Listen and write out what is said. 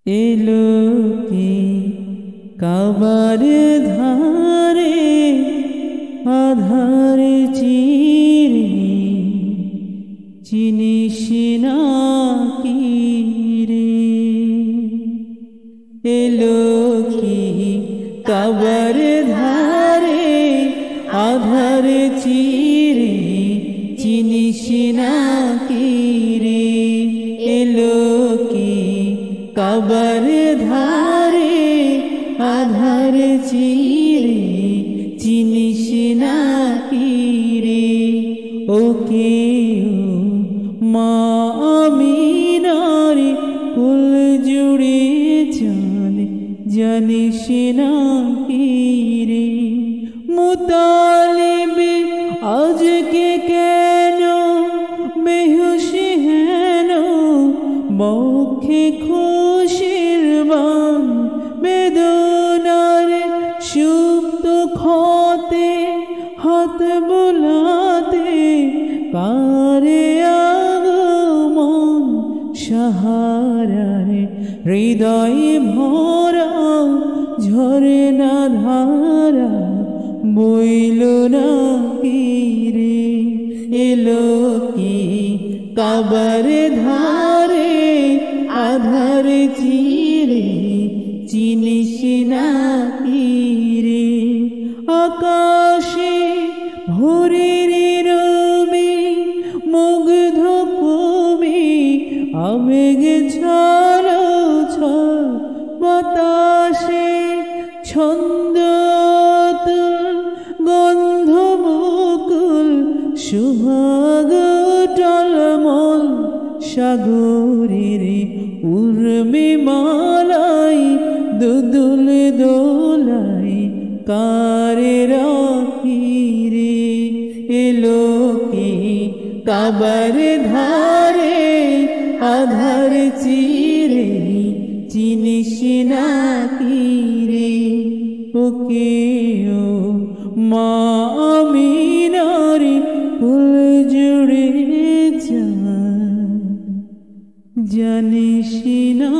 এলো কি কাবার ধারে আধার চিরে চিনিস না কি রে। এলো কি কাবার ধারে আধার চিরে চিনিস না কি রে। এলো কি কাবার ধারে আধার চিরে চিনিস না কি রে। ওকে মা আমিনার কুল জুড়ে চাঁদ জানিস না কি রে। মুতালিব আজকে কেন বেহুশ হেন বক্ষে খুশির বান বেদনার সুপ্ত ক্ষতে হাত বোলাতে কারে আগমন সাহারার হৃদয় ভরা ঝরে না ধারা বইল না কি রে। এলো কি কাবার ধারে আধার চিরে চিনিস না কি রে। আকাশে ভোরের রবি মুগ্ধ কবি আবেগ ছড়ো ছড় বাতাসে ছন্দ গন্ধ মুকুল সুহাগ টলমল সাগরের উর্মি মালাই দুদুল দোলাই কারে রাখি রে। এলো কি কাবার ধারে আধার চিরে চিনিস না কি রে। ওকে ও মা আমিনার কুল জুড়ে চাঁদ জানিস না।